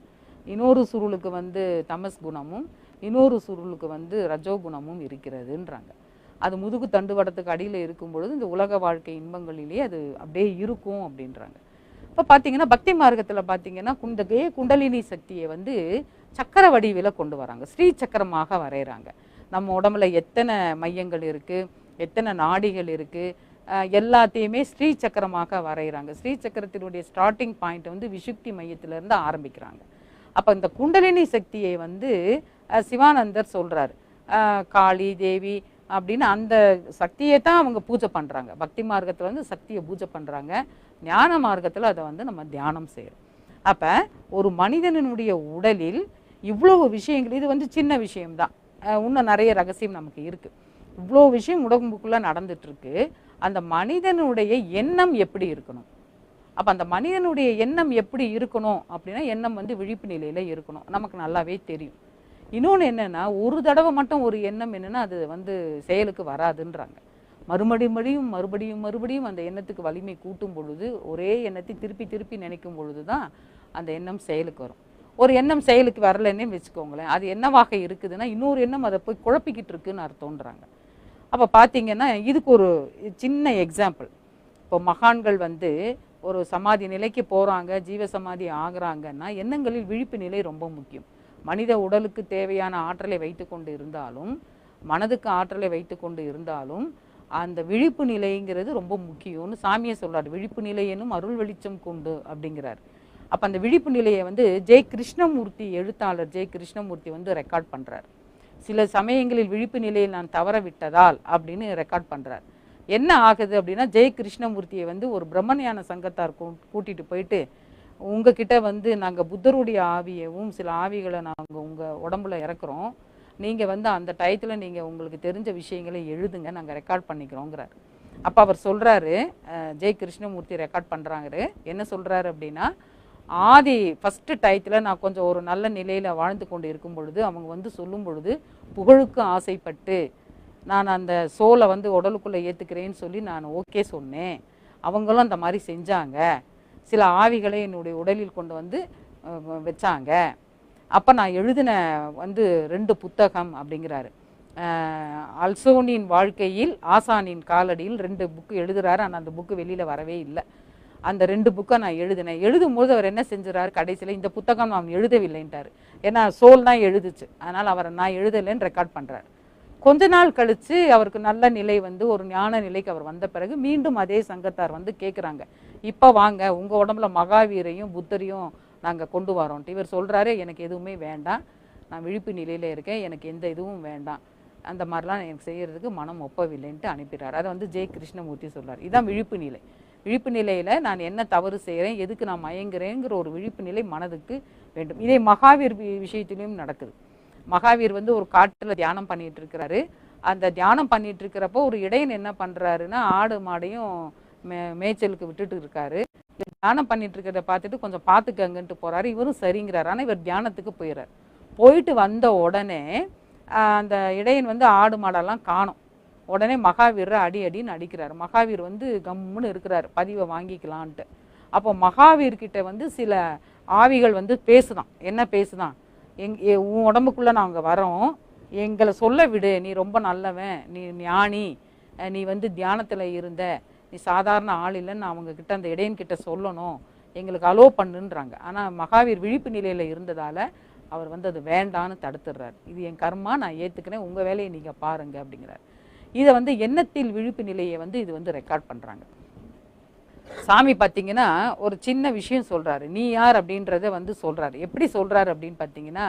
இன்னொரு சுருளுக்கு வந்து தமஸ் குணமும், இன்னொரு சுருளுக்கு வந்து ரஜோகுணமும் இருக்கிறதுன்றாங்க. அது முதுகு தண்டுவடத்துக்கு அடியில் இருக்கும் பொழுது இந்த உலக வாழ்க்கை இன்பங்களிலேயே அது அப்படியே இருக்கும் அப்படின்றாங்க. இப்போ பார்த்தீங்கன்னா பக்தி மார்க்கத்தில் பார்த்தீங்கன்னா குண்டலினி சக்தியை வந்து சக்கர வடிவில் கொண்டு வராங்க, ஸ்ரீ சக்கரமாக வரைகிறாங்க. நம்ம உடம்புல எத்தனை மையங்கள் இருக்குது, எத்தனை நாடிகள் இருக்குது, எல்லாத்தையுமே ஸ்ரீ சக்கரமாக வரைகிறாங்க. ஸ்ரீ சக்கரத்தினுடைய ஸ்டார்டிங் பாயிண்ட் வந்து விசுக்தி மையத்திலேருந்து ஆரம்பிக்கிறாங்க. அப்போ இந்த குண்டலினி சக்தியை வந்து சிவானந்தர் சொல்கிறார், காளி தேவி அப்படின்னு அந்த சக்தியை தான் அவங்க பூஜை பண்ணுறாங்க. பக்தி மார்க்கத்தில் வந்து சக்தியை பூஜை பண்ணுறாங்க, ஞான மார்க்கத்தில் அதை வந்து நம்ம தியானம் செய்கிறோம். அப்போ ஒரு மனிதனுடைய உடலில் இவ்வளவு விஷயங்கள், இது வந்து சின்ன விஷயம்தான், இன்னும் நிறைய ரகசியம் நமக்கு இருக்குது. இவ்வளோ விஷயம் உடம்புக்குள்ளே நடந்துட்டுருக்கு. அந்த மனிதனுடைய எண்ணம் எப்படி இருக்கணும்? அப்போ அந்த மனிதனுடைய எண்ணம் எப்படி இருக்கணும் அப்படின்னா, எண்ணம் வந்து விழிப்பு நிலையில் இருக்கணும், நமக்கு நல்லாவே தெரியும். இன்னொன்று என்னென்னா, ஒரு தடவை மட்டும் ஒரு எண்ணம் என்னென்னா அது வந்து செயலுக்கு வராதுன்றாங்க. மறுபடியும் அந்த எண்ணத்துக்கு வலிமை கூட்டும் பொழுது, ஒரே எண்ணத்தை திருப்பி நினைக்கும் பொழுது தான் அந்த எண்ணம் செயலுக்கு வரும். ஒரு எண்ணம் செயலுக்கு வரலன்னே வச்சுக்கோங்களேன், அது என்னவாக இருக்குதுன்னா இன்னொரு எண்ணம் அதை போய் குழப்பிக்கிட்டு இருக்குன்னு அர்த்தம்ன்றாங்க. அப்போ பார்த்தீங்கன்னா இதுக்கு ஒரு சின்ன எக்ஸாம்பிள். இப்போ மகான்கள் வந்து ஒரு சமாதி நிலைக்கு போகிறாங்க, ஜீவ சமாதி ஆகிறாங்கன்னா எண்ணங்களில் விழிப்பு நிலை ரொம்ப முக்கியம். மனித உடலுக்கு தேவையான ஆற்றலை வைத்து கொண்டு இருந்தாலும், மனதுக்கு ஆற்றலை வைத்து கொண்டு இருந்தாலும், அந்த விழிப்பு நிலைங்கிறது ரொம்ப முக்கியம்னு சாமியை சொல்கிறார். விழிப்பு நிலை எனும் அருள் வெளிச்சம் கொண்டு அப்படிங்கிறார். அப்போ அந்த விழிப்பு நிலையை வந்து கிருஷ்ணமூர்த்தி, எழுத்தாளர் கிருஷ்ணமூர்த்தி வந்து ரெக்கார்ட் பண்ணுறார். சில சமயங்களில் விழிப்பு நிலையில் நான் தவற விட்டதால் அப்படின்னு ரெக்கார்ட் பண்ணுறார். என்ன ஆகுது அப்படின்னா, கிருஷ்ணமூர்த்தியை வந்து ஒரு பிரம்மஞான சங்கத்தார் கூட்டிகிட்டு போயிட்டு, உங்ககிட்ட வந்து நாங்கள் புத்தருடைய ஆவியவும் சில ஆவிகளை நாங்கள் உங்கள் உடம்புல இறக்குறோம், நீங்கள் வந்து அந்த டயத்தில் நீங்கள் உங்களுக்கு தெரிஞ்ச விஷயங்களை எழுதுங்க, நாங்கள் ரெக்கார்ட் பண்ணிக்கிறோங்கிறார். அப்போ அவர் சொல்கிறாரு, கிருஷ்ணமூர்த்தி ரெக்கார்ட் பண்ணுறாங்க, என்ன சொல்கிறாரு அப்படின்னா, ஆதி ஃபஸ்ட்டு டயத்தில் நான் கொஞ்சம் ஒரு நல்ல நிலையில் வாழ்ந்து கொண்டு இருக்கும் பொழுது அவங்க வந்து சொல்லும் பொழுது புகழுக்கு ஆசைப்பட்டு நான் அந்த சோலை வந்து உடலுக்குள்ளே ஏற்றுக்கிறேன்னு சொல்லி நான் ஓகே சொன்னேன். அவங்களும் அந்த மாதிரி செஞ்சாங்க. சில ஆவிகளை என்னுடைய உடலில் கொண்டு வந்து வச்சாங்க. அப்போ நான் எழுதின வந்து 2 புத்தகம் அப்படிங்கிறாரு. அல்சோனின் வாழ்க்கையில் ஆசானின் காலடியில் 2 புக்கு எழுதுகிறாரு. ஆனால் அந்த புக்கு வெளியில் வரவே இல்லை. அந்த 2 புக்கை நான் எழுதினேன். எழுதும்போது அவர் என்ன செஞ்சுறாரு, கடைசியில் இந்த புத்தகம் நான் எழுதவில்லைன்ட்டார். ஏன்னா சோல் தான் எழுதுச்சு, அதனால் அவரை நான் எழுதலைன்னு ரெக்கார்ட் பண்ணுறார். கொஞ்ச நாள் கழித்து அவருக்கு நல்ல நிலை வந்து ஒரு ஞான நிலைக்கு அவர் வந்த பிறகு மீண்டும் அதே சங்கத்தார் வந்து கேட்குறாங்க, இப்போ வாங்க உங்கள் உடம்புல மகாவீரையும் புத்தரையும் நாங்கள் கொண்டு வரோன்ட்டு. இவர் சொல்கிறாரு, எனக்கு எதுவுமே வேண்டாம், நான் விழிப்பு நிலையில் இருக்கேன், எனக்கு எந்த இதுவும் வேண்டாம், அந்த மாதிரிலாம் எனக்கு செய்கிறதுக்கு மனம் ஒப்பவில்லைன்ட்டு அனுப்பிடுறார். அதை வந்து கிருஷ்ணமூர்த்தி சொல்கிறார். இதுதான் விழிப்பு நிலை. விழிப்பு நிலையில் நான் என்ன தவறு செய்கிறேன், எதுக்கு நான் மயங்குறேங்கிற ஒரு விழிப்பு நிலை மனதுக்கு வேண்டும். இதே மகாவீர் விஷயத்திலையும் நடக்குது. மகாவீர் வந்து ஒரு காட்டில் தியானம் பண்ணிட்டு இருக்கிறாரு. அந்த தியானம் பண்ணிட்டு இருக்கிறப்போ ஒரு இடையன் என்ன பண்ணுறாருன்னா, ஆடு மாடையும் மேய்ச்சலுக்கு விட்டுட்டு இருக்காரு. தியானம் பண்ணிட்டு இருக்கிறத பார்த்துட்டு கொஞ்சம் பார்த்துக்கங்கன்ட்டு போகிறாரு. இவரும் சரிங்கிறார். ஆனால் இவர் தியானத்துக்கு போயிடுறார். போயிட்டு வந்த உடனே அந்த இடையன் வந்து ஆடு மாடெல்லாம் காணும். உடனே மகாவீரை அடின்னு அடிக்கிறார். மகாவீர் வந்து கம்முன்னு இருக்கிறார், பதிவை வாங்கிக்கலான்ட்டு. அப்போ மகாவீர்கிட்ட வந்து சில ஆவிகள் வந்து பேசுதான். என்ன பேசுதான், உன் உடம்புக்குள்ளே நாங்கள் வரோம், எங்களை சொல்ல விடு, நீ ரொம்ப நல்லவன், நீ ஞானி, நீ வந்து தியானத்தில் இருந்த, நீ சாதாரண ஆள் இல்லைன்னு அவங்கக்கிட்ட அந்த இடையன்கிட்ட சொல்லணும், எங்களுக்கு அலோ பண்ணுன்றாங்க. ஆனால் மகாவீர் விழிப்பு நிலையில் இருந்ததால் அவர் வந்து அது வேண்டான்னு தடுத்துடுறார். இது என் கர்மா, நான் ஏற்றுக்கிறேன், உங்கள் வேலையை நீங்கள் பாருங்கள் அப்படிங்கிறார். இதை வந்து எண்ணத்தில் விழிப்பு நிலையை வந்து இது வந்து ரெக்கார்ட் பண்ணுறாங்க. சாமி பார்த்தீங்கன்னா ஒரு சின்ன விஷயம் சொல்றாரு. நீ யார் அப்படின்றத வந்து சொல்றாரு. எப்படி சொல்றாரு அப்படின்னு பார்த்தீங்கன்னா,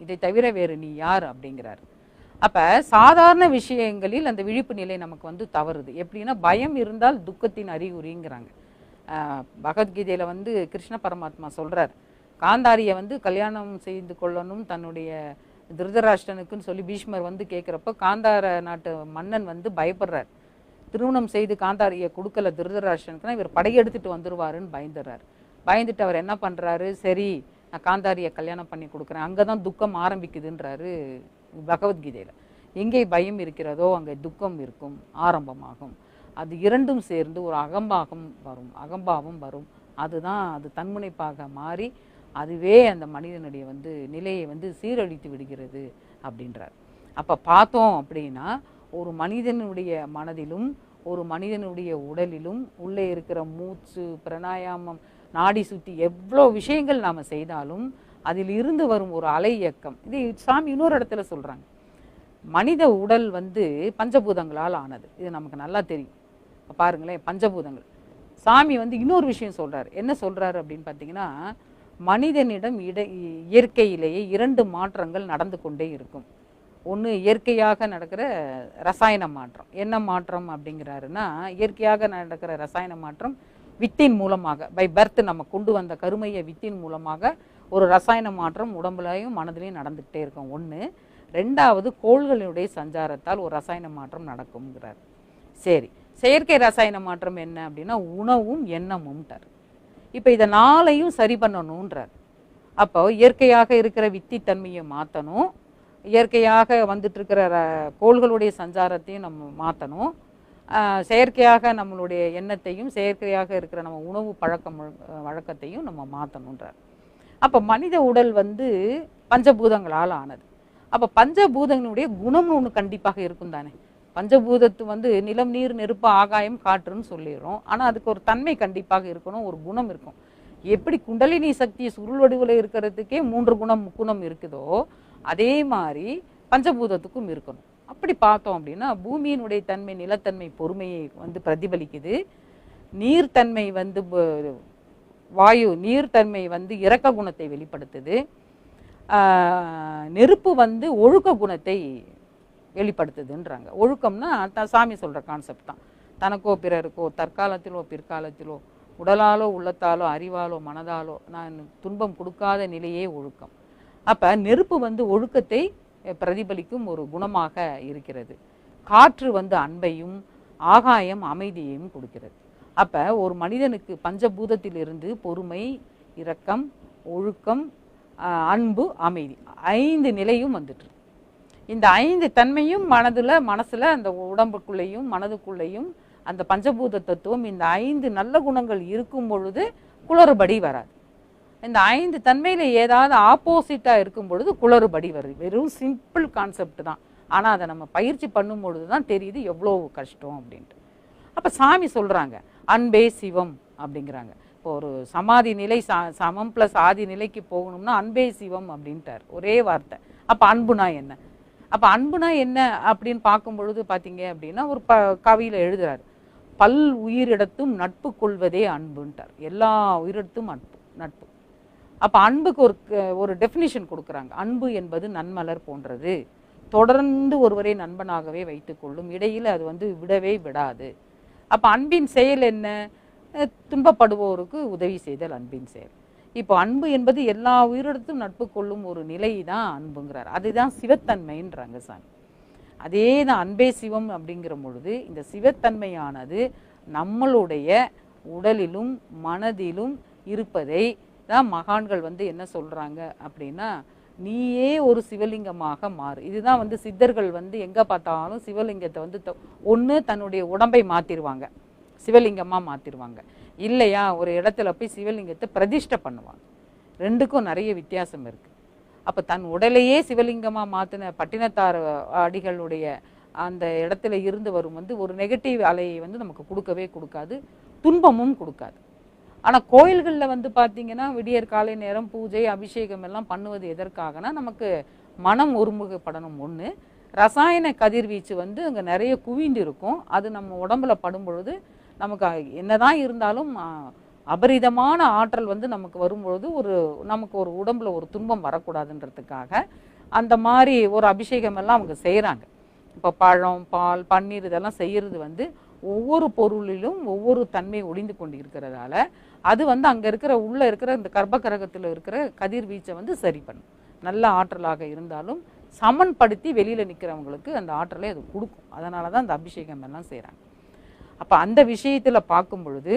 இதை தவிர வேறு நீ யார் அப்படிங்கிறாரு. அப்ப சாதாரண விஷயங்களில் அந்த விழிப்பு நிலை நமக்கு வந்து தவறுது. எப்படின்னா பயம் இருந்தால் துக்கத்தின் அறிகுறிங்கிறாங்க. பகவத்கீதையில வந்து கிருஷ்ண பரமாத்மா சொல்றார், காந்தாரியை வந்து கல்யாணம் செய்து கொள்ளணும் தன்னுடைய திருதராஷ்டிரனுக்குன்னு சொல்லி பீஷ்மர் வந்து கேட்குறப்ப காந்தார நாட்டு மன்னன் வந்து பயப்படுறார். திருமணம் செய்து காந்தாரியை கொடுக்கல திருதராஷ்டிரனுக்குன்னா இவர் படையெடுத்துட்டு வந்துருவாருன்னு பயந்துடுறார். பயந்துட்டு அவர் என்ன பண்ணுறாரு, சரி நான் காந்தாரியை கல்யாணம் பண்ணி கொடுக்குறேன். அங்கே தான் துக்கம் ஆரம்பிக்குதுன்றாரு பகவத்கீதையில். எங்கே பயம் இருக்கிறதோ அங்கே துக்கம் இருக்கும், ஆரம்பமாகும். அது இரண்டும் சேர்ந்து ஒரு அகம்பாவம் வரும். அதுதான் அது தன்முனைப்பாக மாறி அதுவே அந்த மனிதனுடைய வந்து நிலையை வந்து சீரழித்து விடுகிறது அப்படின்றார். அப்போ பார்த்தோம் அப்படின்னா ஒரு மனிதனுடைய மனதிலும் ஒரு மனிதனுடைய உடலிலும் உள்ளே இருக்கிற மூச்சு, பிராணாயாமம், நாடி சுத்தி எவ்வளோ விஷயங்கள் நாம் செய்தாலும் அதில் இருந்து வரும் ஒரு அலை இயக்கம். இது சாமி இன்னொரு இடத்துல சொல்கிறாங்க, மனித உடல் வந்து பஞ்சபூதங்களால் ஆனது. இது நமக்கு நல்லா தெரியும். பாருங்களேன், பஞ்சபூதங்கள். சாமி வந்து இன்னொரு விஷயம் சொல்கிறார். என்ன சொல்கிறாரு அப்படின்னு பார்த்தீங்கன்னா, மனிதனிடம் இயற்கையிலேயே 2 மாற்றங்கள் நடந்து கொண்டே இருக்கும். ஒன்று இயற்கையாக நடக்கிற ரசாயன மாற்றம். என்ன மாற்றம் அப்படிங்கிறாருன்னா, இயற்கையாக நடக்கிற ரசாயன மாற்றம் வித்தின் மூலமாக, பை பர்த் நம்ம கொண்டு வந்த கருமைய வித்தின் மூலமாக ஒரு ரசாயன மாற்றம் உடம்புலையும் மனதிலையும் நடந்துக்கிட்டே இருக்கும். ஒன்று. ரெண்டாவது, கோள்களுடைய சஞ்சாரத்தால் ஒரு ரசாயன மாற்றம் நடக்கும்ங்கிறார். சரி, செயற்கை ரசாயன மாற்றம் என்ன அப்படின்னா உணவும் எண்ணமும்ட்டார். இப்போ இதை 4ஐயும் சரி பண்ணணுன்றார். அப்போ இயற்கையாக இருக்கிற வித்தித்தன்மையை மாற்றணும், இயற்கையாக வந்துட்டு இருக்கிற கோள்களுடைய சஞ்சாரத்தையும் நம்ம மாற்றணும், செயற்கையாக நம்மளுடைய எண்ணத்தையும் செயற்கையாக இருக்கிற நம்ம உணவு வழக்கத்தையும் நம்ம மாற்றணுன்றார். அப்போ மனித உடல் வந்து பஞ்சபூதங்களால் ஆனது. அப்போ பஞ்சபூதங்களுடைய குணம்னு ஒன்று கண்டிப்பாக இருக்கும் தானே. பஞ்சபூதத்து வந்து நிலம், நீர், நெருப்பு, ஆகாயம், காற்றுன்னு சொல்லிடுறோம். ஆனால் அதுக்கு ஒரு தன்மை கண்டிப்பாக இருக்கணும், ஒரு குணம் இருக்கும். எப்படி குண்டலினி சக்தி சுருள் வடிவில் இருக்கிறதுக்கே 3 குணம் முக்குணம் இருக்குதோ அதே மாதிரி பஞ்சபூதத்துக்கும் இருக்கணும். அப்படி பார்த்தோம் அப்படின்னா பூமியினுடைய தன்மை நிலத்தன்மை பொறுமையை வந்து பிரதிபலிக்குது. நீர்த்தன்மை வந்து வாயு நீர்த்தன்மை வந்து இரக்க குணத்தை வெளிப்படுத்துது. நெருப்பு வந்து ஒழுக்க குணத்தை வெளிப்படுத்துதுன்றாங்க. ஒழுக்கம்னா சாமி சொல்கிற கான்செப்ட் தான். தனக்கோ பிறருக்கோ தற்காலத்திலோ பிற்காலத்திலோ உடலாலோ உள்ளத்தாலோ அறிவாலோ மனதாலோ நான் துன்பம் கொடுக்காத நிலையே ஒழுக்கம். அப்போ நெருப்பு வந்து ஒழுக்கத்தை பிரதிபலிக்கும் ஒரு குணமாக இருக்கிறது. காற்று வந்து அன்பையும் ஆகாயம் அமைதியையும் கொடுக்கிறது. அப்போ ஒரு மனிதனுக்கு பஞ்சபூதத்திலிருந்து பொறுமை, இரக்கம், ஒழுக்கம், அன்பு, அமைதி 5 நிலையும் வந்துட்டு. இந்த 5 தன்மையும் மனசில் அந்த உடம்புக்குள்ளேயும் மனதுக்குள்ளேயும் அந்த பஞ்சபூத தத்துவம் இந்த 5 நல்ல குணங்கள் இருக்கும் பொழுது குளறுபடி வராது. இந்த 5 தன்மையில் ஏதாவது ஆப்போசிட்டாக இருக்கும் பொழுது குளறுபடி வருது. வெறும் சிம்பிள் கான்செப்ட் தான். ஆனால் அதை நம்ம பயிற்சி பண்ணும் பொழுது தான் தெரியுது எவ்வளோ கஷ்டம் அப்படின்ட்டு. அப்போ சாமி சொல்கிறாங்க அன்பே சிவம் அப்படிங்கிறாங்க. இப்போ ஒரு சமாதி நிலை சமம் ப்ளஸ் ஆதி நிலைக்கு போகணும்னா அன்பே சிவம் அப்படின்ட்டார், ஒரே வார்த்தை. அப்போ அன்புனா என்ன? அப்போ அன்புனா என்ன அப்படின்னு பார்க்கும் பொழுது பார்த்தீங்க அப்படின்னா ஒரு கவியில் எழுதுறாரு, பல் உயிரிடத்தும் நட்பு கொள்வதே அன்புன்ட்டார். எல்லா உயிரிடத்தும் நட்பு. அப்போ அன்புக்கு ஒரு டெஃபினிஷன் கொடுக்குறாங்க. அன்பு என்பது நன்மலர் போன்றது, தொடர்ந்து ஒருவரை நண்பனாகவே வைத்துக்கொள்ளும், இடையில் அது வந்து விடவே விடாது. அப்போ அன்பின் செயல் என்ன? துன்பப்படுவோருக்கு உதவி செய்தல் அன்பின் செயல். இப்போ அன்பு என்பது எல்லா உயிரிடத்தும் நட்பு கொள்ளும் ஒரு நிலை தான் அன்புங்கிறார். அதுதான் சிவத்தன்மைன்றாங்க சாமி. அதே தான் அன்பே சிவம் அப்படிங்கிற பொழுது இந்த சிவத்தன்மையானது நம்மளுடைய உடலிலும் மனதிலும் இருப்பதை தான் மகான்கள் வந்து என்ன சொல்கிறாங்க அப்படின்னா, நீயே ஒரு சிவலிங்கமாக மாறு. இதுதான் வந்து சித்தர்கள் வந்து எங்கே பார்த்தாலும் சிவலிங்கத்தை வந்து ஒன்று தன்னுடைய உடம்பை மாற்றிடுவாங்க, சிவலிங்கமாக மாற்றிடுவாங்க, இல்லையா ஒரு இடத்துல போய் சிவலிங்கத்தை பிரதிஷ்டை பண்ணுவாங்க. ரெண்டுக்கும் நிறைய வித்தியாசம் இருக்குது. அப்போ தன் உடலையே சிவலிங்கமாக மாற்றின பட்டினத்தார் அடிகளுடைய அந்த இடத்துல இருந்து வரும் வந்து ஒரு நெகட்டிவ் அலையை வந்து நமக்கு கொடுக்கவே கொடுக்காது, துன்பமும் கொடுக்காது. ஆனால் கோயில்களில் வந்து பார்த்திங்கன்னா விடியற் காலை நேரம் பூஜை அபிஷேகம் எல்லாம் பண்ணுவது எதற்காகனா நமக்கு மனம் ஒருமுகப்படணும் ஒன்று, ரசாயன கதிர்வீச்சு வந்து அங்கே நிறைய குவிந்து இருக்கும். அது நம்ம உடம்புல படும் பொழுது நமக்கு என்னதான் இருந்தாலும் அபரிதமான ஆற்றல் வந்து நமக்கு வரும்பொழுது நமக்கு ஒரு உடம்புல ஒரு துன்பம் வரக்கூடாதுன்றதுக்காக அந்த மாதிரி ஒரு அபிஷேகம் எல்லாம் அவங்க செய்கிறாங்க. இப்போ பழம், பால், பன்னீர் இதெல்லாம் செய்கிறது வந்து ஒவ்வொரு பொருளிலும் ஒவ்வொரு தன்மை ஒளிந்து கொண்டு இருக்கிறதால அது வந்து அங்கே உள்ளே இருக்கிற இந்த கர்ப்பகிரகத்தில் இருக்கிற கதிர்வீச்சை வந்து சரி பண்ணும். நல்ல ஆற்றலாக இருந்தாலும் சமன்படுத்தி வெளியில் நிற்கிறவங்களுக்கு அந்த ஆற்றலை அது கொடுக்கும். அதனால தான் அந்த அபிஷேகம் எல்லாம் செய்கிறாங்க. அப்போ அந்த விஷயத்தில் பார்க்கும் பொழுது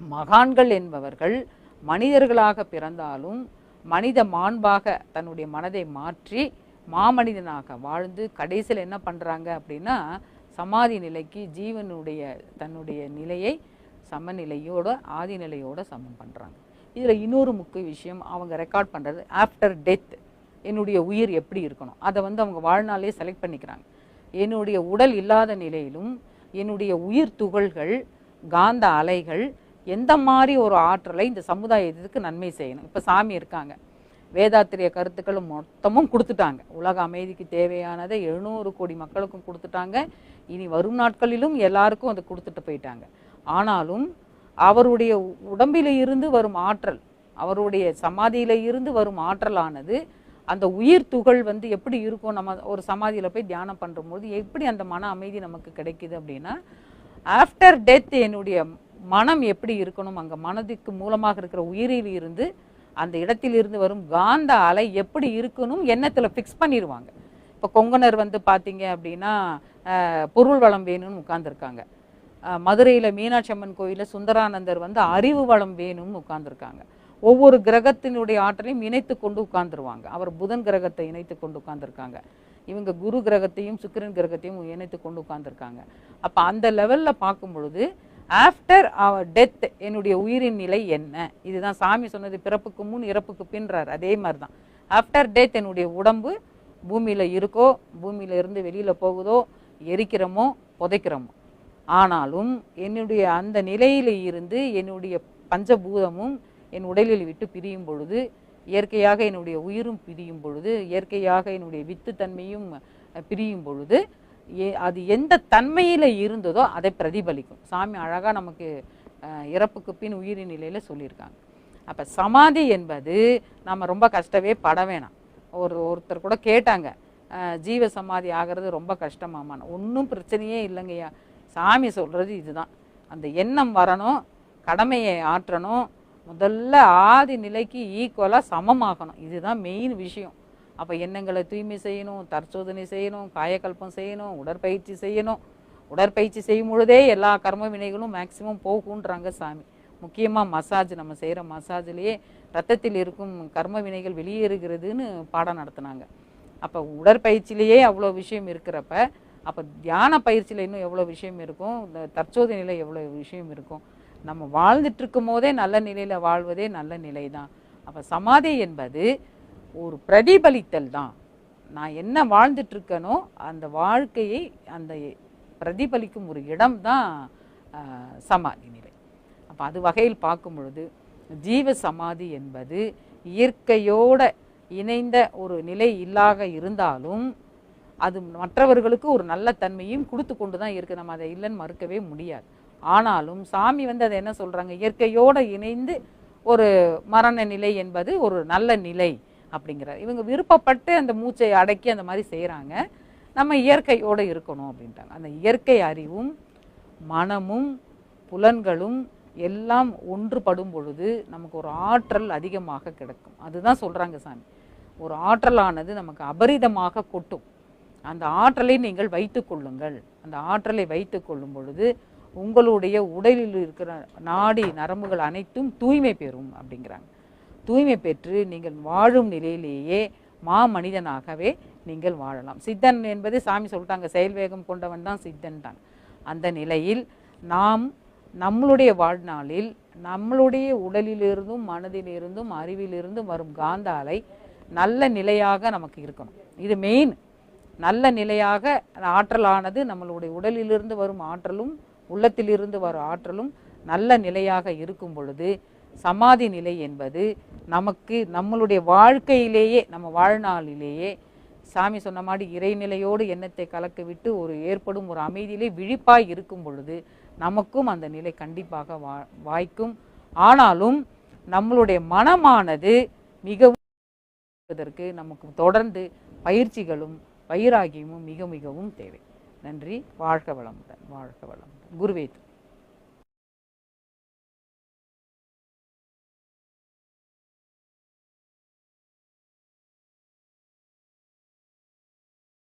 மகான்கள் என்பவர்கள் மனிதர்களாக பிறந்தாலும் மனித மாண்பாக தன்னுடைய மனதை மாற்றி மாமனிதனாக வாழ்ந்து கடைசியில் என்ன பண்ணுறாங்க அப்படின்னா சமாதி நிலைக்கு ஜீவனுடைய தன்னுடைய நிலையை சமநிலையோட ஆதிநிலையோட சமம் பண்ணுறாங்க. இதில் இன்னொரு முக்கிய விஷயம் அவங்க ரெக்கார்ட் பண்ணுறது ஆஃப்டர் டெத் என்னுடைய உயிர் எப்படி இருக்கணும் அதை வந்து அவங்க வாழ்நாளே செலக்ட் பண்ணிக்கிறாங்க. என்னுடைய உடல் இல்லாத நிலையிலும் என்னுடைய உயிர் துகள்கள் காந்த அலைகள் எந்த மாதிரி ஒரு ஆற்றலை இந்த சமுதாயத்துக்கு நன்மை செய்யணும். இப்போ சாமி இருக்காங்க, வேதாத்திரிய கருத்துக்களும் மொத்தமும் கொடுத்துட்டாங்க. உலக அமைதிக்கு தேவையானதை 700 கோடி மக்களுக்கும் கொடுத்துட்டாங்க. இனி வரும் நாட்களிலும் எல்லாருக்கும் அதை கொடுத்துட்டு போயிட்டாங்க. ஆனாலும் அவருடைய உடம்பில இருந்து வரும் ஆற்றல், அவருடைய சமாதியில இருந்து வரும் ஆற்றலானது அந்த உயிர் துகள் வந்து எப்படி இருக்கும், நம்ம ஒரு சமாதியில் போய் தியானம் பண்ணும்போது எப்படி அந்த மன அமைதி நமக்கு கிடைக்குது அப்படின்னா ஆஃப்டர் டெத் என்னுடைய மனம் எப்படி இருக்கணும், அங்கே மனதுக்கு மூலமாக இருக்கிற உயிரில் இருந்து அந்த இடத்திலிருந்து வரும் காந்த அலை எப்படி இருக்கணும் எண்ணத்தில் ஃபிக்ஸ் பண்ணிடுவாங்க. இப்போ கொங்கணர் வந்து பார்த்தீங்க அப்படின்னா பொருள் வளம் வேணும்னு உட்கார்ந்துருக்காங்க. மதுரையில் மீனாட்சி அம்மன் கோயிலில் சுந்தரானந்தர் வந்து அறிவு வளம் வேணும்னு உட்கார்ந்துருக்காங்க. ஒவ்வொரு கிரகத்தினுடைய ஆற்றலையும் இணைத்து கொண்டு உட்கார்ந்துருவாங்க. அவர் புதன் கிரகத்தை இணைத்து கொண்டு உட்கார்ந்துருக்காங்க. இவங்க குரு கிரகத்தையும் சுக்கிரன் கிரகத்தையும் இணைத்து கொண்டு உட்கார்ந்துருக்காங்க. அப்போ அந்த லெவலில் பார்க்கும் பொழுது ஆஃப்டர் அவர் டெத் என்னுடைய உயிரின் நிலை என்ன, இதுதான் சாமி சொன்னது, பிறப்புக்கு முன் இறப்புக்கு பின்றார். அதே மாதிரி தான் ஆஃப்டர் டெத் என்னுடைய உடம்பு பூமியில் இருக்கோ, பூமியில இருந்து வெளியில் போகுதோ, எரிக்கிறோமோ புதைக்கிறோமோ, ஆனாலும் என்னுடைய அந்த நிலையில் இருந்து என்னுடைய பஞ்சபூதமும் என் உடலில் விட்டு பிரியும் பொழுது, இயற்கையாக என்னுடைய உயிரும் பிரியும் பொழுது, இயற்கையாக என்னுடைய வித்து தன்மையும் பிரியும் பொழுது அது எந்த தன்மையில் இருந்ததோ அதை பிரதிபலிக்கும். சாமி அழகாக நமக்கு இறப்புக்கு பின் உயிரின் நிலையில் சொல்லியிருக்காங்க. அப்போ சமாதி என்பது நம்ம ரொம்ப கஷ்டமே பட வேணாம். ஒருத்தர் கூட கேட்டாங்க, ஜீவ சமாதி ஆகிறது ரொம்ப கஷ்டமாமான்னு. ஒன்றும் பிரச்சனையே இல்லைங்கய்யா, சாமி சொல்கிறது இதுதான். அந்த எண்ணம் வரணும், கடமையை ஆற்றணும், முதல்ல ஆதி நிலைக்கு ஈக்குவலாக சமமாகணும். இதுதான் மெயின் விஷயம். அப்போ எண்ணங்களை தூய்மை செய்யணும், தற்சோதனை செய்யணும், காயக்கல்பம் செய்யணும், உடற்பயிற்சி செய்யணும். உடற்பயிற்சி செய்யும் பொழுதே எல்லா கர்ம வினைகளும் மேக்சிமம் போகுன்றாங்க சாமி. முக்கியமாக மசாஜ், நம்ம செய்கிற மசாஜ்லேயே ரத்தத்தில் இருக்கும் கர்ம வினைகள் வெளியேறுகிறதுன்னு பாடம் நடத்தினாங்க. அப்போ உடற்பயிற்சியிலேயே அவ்வளோ விஷயம் இருக்கிறப்ப அப்போ தியான பயிற்சியில் இன்னும் எவ்வளோ விஷயம் இருக்கும், இந்த தற்சோதனையில் எவ்வளோ விஷயம் இருக்கும். நம்ம வாழ்ந்துட்டு இருக்கும் போதே நல்ல நிலையில் வாழ்வதே நல்ல நிலை தான். அப்போ சமாதி என்பது ஒரு பிரதிபலித்தல் தான். நான் என்ன வாழ்ந்துட்டுருக்கனோ அந்த வாழ்க்கையை அந்த பிரதிபலிக்கும் ஒரு இடம் தான் சமாதி நிலை. அப்போ அது வகையில் பார்க்கும் பொழுது ஜீவ சமாதி என்பது இயற்கையோட இணைந்த ஒரு நிலை இல்லாக இருந்தாலும் அது மற்றவர்களுக்கு ஒரு நல்ல தன்மையும் கொடுத்து கொண்டு தான் இருக்குது. நம்ம அதை இல்லைன்னு மறுக்கவே முடியாது. ஆனாலும் சாமி வந்து அதை என்ன சொல்கிறாங்க, இயற்கையோடு இணைந்து ஒரு மரண நிலை என்பது ஒரு நல்ல நிலை அப்படிங்கிறார். இவங்க விருப்பப்பட்டு அந்த மூச்சை அடக்கி அந்த மாதிரி செய்கிறாங்க. நம்ம இயற்கையோடு இருக்கணும் அப்படின்ட்டாங்க. அந்த இயற்கை அறிவும் மனமும் புலன்களும் எல்லாம் ஒன்றுபடும் பொழுது நமக்கு ஒரு ஆற்றல் அதிகமாக கிடைக்கும். அதுதான் சொல்கிறாங்க சாமி. ஒரு ஆற்றலானது நமக்கு அபரிதமாக கொட்டும். அந்த ஆற்றலை நீங்கள் வைத்து கொள்ளுங்கள். அந்த ஆற்றலை வைத்து கொள்ளும் பொழுது உங்களுடைய உடலில் இருக்கிற நாடி நரம்புகள் அனைத்தும் தூய்மை பெறும் அப்படிங்கிறாங்க. தூய்மை பெற்று நீங்கள் வாழும் நிலையிலேயே மனிதனாகவே நீங்கள் வாழலாம். சித்தன் என்பது சாமி சொல்லிட்டாங்க, செயல் வேகம் கொண்டவன் தான் சித்தன் தான். அந்த நிலையில் நாம் நம்மளுடைய வாழ்நாளில் நம்மளுடைய உடலிலிருந்தும் மனதிலிருந்தும் அறிவிலிருந்தும் வரும் காந்த அலை நல்ல நிலையாக நமக்கு இருக்கணும். இது மெயின். நல்ல நிலையாக ஆற்றலானது நம்மளுடைய உடலிலிருந்து வரும் ஆற்றலும் உள்ளத்திலிருந்து வரும் ஆற்றலும் நல்ல நிலையாக இருக்கும் பொழுது சமாதி நிலை என்பது நமக்கு நம்மளுடைய வாழ்க்கையிலேயே நம்ம வாழ்நாளிலேயே சாமி சொன்ன மாதிரி இறைநிலையோடு எண்ணத்தை கலக்க விட்டு ஏற்படும் ஒரு அமைதியிலே விழிப்பாய் இருக்கும் பொழுது நமக்கும் அந்த நிலை கண்டிப்பாக வாய்க்கும். ஆனாலும் நம்மளுடைய மனமானது மிகவும் நமக்கு தொடர்ந்து பயிற்சிகளும் வைராகியமும் மிக மிகவும் தேவை. நன்றி. வாழ்க வளமுடன். வாழ்க வளமுடன். குருவே